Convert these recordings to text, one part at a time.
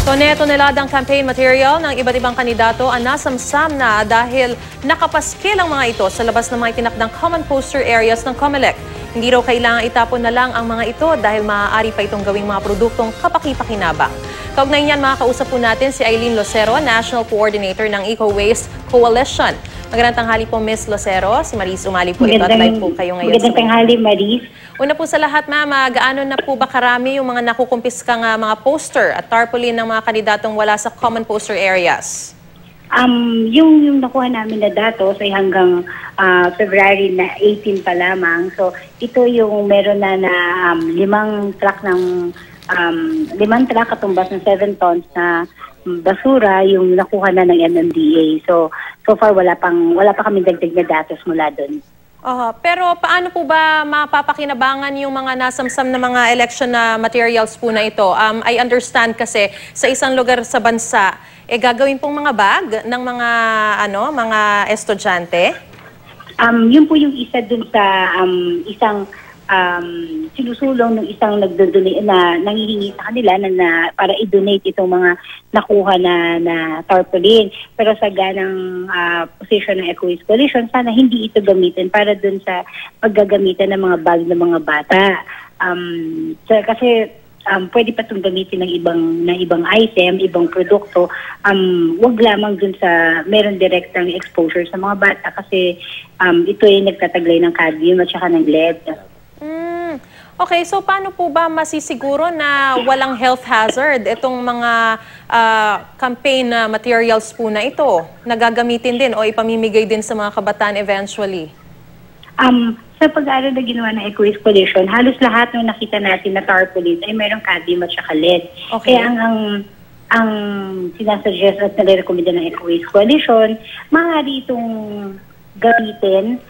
Toneladang campaign material ng iba't ibang kandidato ang nasamsam na dahil nakapaskil ang mga ito sa labas ng mga itinakdang common poster areas ng COMELEC. Hindi raw kailangan itapon na lang ang mga ito dahil maaari pa itong gawing mga produktong kapaki-pakinabang. Kaugnay niyan, makakausap po natin si Eileen Lucero, National Coordinator ng Eco Waste Coalition. Magandang tanghali po, Ms. Lucero. Si Maris Umali po ito at live po kayo ngayon. Magandang tanghali, Maris. Una po sa lahat, ma'am, gaano na po ba karami yung mga nakukumpiskang mga poster at tarpaulin ng mga kandidatong wala sa common poster areas? Yung nakuha namin na datos ay hanggang February na 18 pa lamang. So, ito yung meron na 5 truck ng 5 truck katumbas ng 7 tons na basura yung nakuha na ng MMDA. So far wala pa kami dagdag na datos mula doon. Pero paano po ba mapapakinabangan yung mga nasamsam na mga election na materials po na ito? I understand kasi sa isang lugar sa bansa, gagawin pong mga bag ng mga estudyante? Yun po yung isa dun sa isang sinusulong ng isang nagdodonate na nanghihingi sa kanila na para i-donate itong mga nakuha na tarpaulin. Pero sa ganang position ng Eco Waste Coalition, sana hindi ito gamitin para dun sa paggagamitan ng mga bag ng mga bata. Kasi pwede pa itong gamitin ng ibang item, ibang produkto. Wag lamang dun sa meron direktang exposure sa mga bata kasi ito ay nagtataglay ng cadmium at saka ng lead. Okay, so paano po ba masisiguro na walang health hazard itong mga campaign materials po na ito? Nagagamitin din o ipamimigay din sa mga kabataan eventually? Sa pag-aaral na ginawa ng Eco Waste Coalition, halos lahat ng nakita natin na tarpaulin ay mayroong cadmium at saka lead. Okay. Kaya ang sinasuggest at nare-recommenda ng Eco Waste Coalition, maaari itong gamitin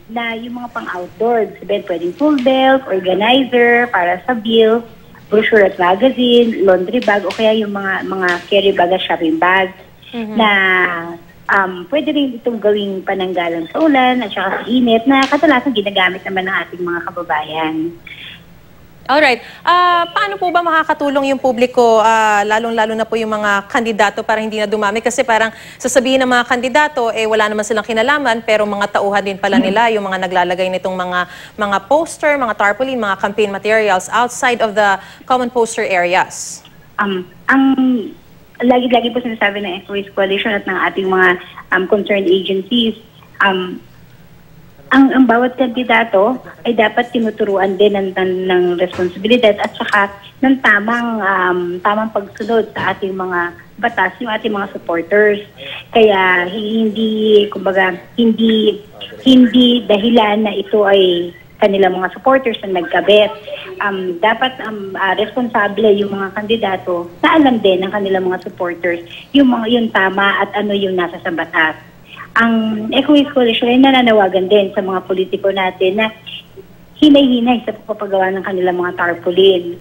na yung mga pang-outdoor, sabihin pwedeng tool belt, organizer, para sa bill, brochure at magazine, laundry bag, o kaya yung mga carry bag at shopping bag na pwede rin itong gawing pananggalang sa ulan at saka sa init na kadalasan ginagamit naman ng ating mga kababayan. Alright. Paano po ba makakatulong yung publiko, lalong-lalo na po yung mga kandidato para hindi na dumami? Kasi parang sasabihin ng mga kandidato, wala naman silang kinalaman, pero mga tauhan din pala nila yung mga naglalagay nitong mga poster, mga tarpaulin, mga campaign materials outside of the common poster areas. Lagi-lagi po sinasabi ng Eco Waste Coalition at ng ating mga concerned agencies, ang bawat kandidato ay dapat tinuturuan din ng responsibilidad at saka ng tamang pagsunod sa ating mga batas, yung ating mga supporters. Kaya hindi dahilan na ito ay kanilang mga supporters na nagkabit. Dapat responsable yung mga kandidato na alam din ng kanilang mga supporters yung tama at ano yung nasa sa batas. Ang Eco Waste Coalition ay nananawagan din sa mga politiko natin na hinay-hinay sa pagpapagawa ng kanilang mga tarpaulin.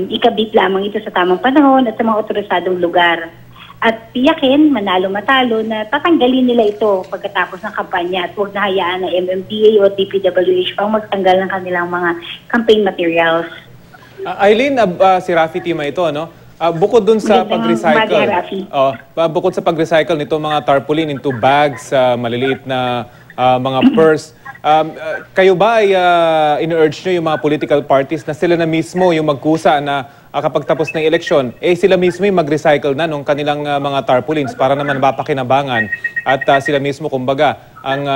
Ikabit lamang ito sa tamang panahon at sa mga otorisadong lugar. At tiyakin, manalo-matalo, na tatanggalin nila ito pagkatapos ng kampanya at huwag na hayaan na MMDA o DPWH pang magtanggal ng kanilang mga campaign materials. Eileen, si Rafi Tima ito, no? Bukod dun sa pag-recycle, bukod sa pag-recycle nito mga tarpaulin into bags, maliliit na mga purse, kayo ba ay in-urge nyo yung mga political parties na sila na mismo yung magkusa na kapag tapos ng eleksyon, sila mismo yung mag-recycle na nung kanilang mga tarpaulins para naman mapakinabangan at sila mismo, kumbaga, ang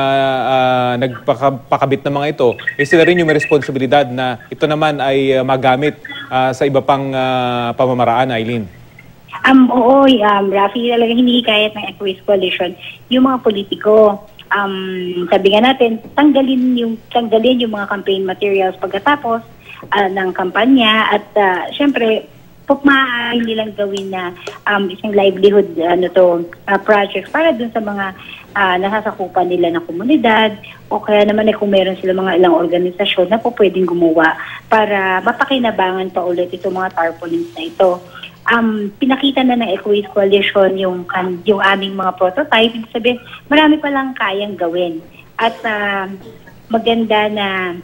nagpakabit ng mga ito, sila rin yung may responsibilidad na ito naman ay magamit sa iba pang pamamaraan, Eileen? Oo, Rafi, talaga hinikayat ng Eco Waste Coalition yung mga politiko. Sabi nga natin, tanggalin yung mga campaign materials pagkatapos ng kampanya at syempre maaari nilang gawin na isang livelihood projects para dun sa mga nasasakupan nila ng komunidad o kaya naman kung meron sila mga ilang organisasyon na po pwedeng gumawa para mapakinabangan pa ulit itong mga tarpaulins na ito. Pinakita na ng Eco Waste Coalition yung aming mga prototype. Ibig sabihin, marami palang kayang gawin. At maganda na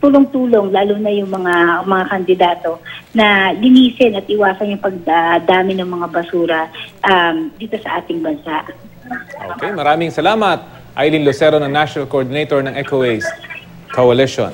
tulong-tulong, lalo na yung mga kandidato, na linisin at iwasan yung pagdami ng mga basura dito sa ating bansa. Okay, maraming salamat. Aileen Lucero ng National Coordinator ng Eco Waste Coalition.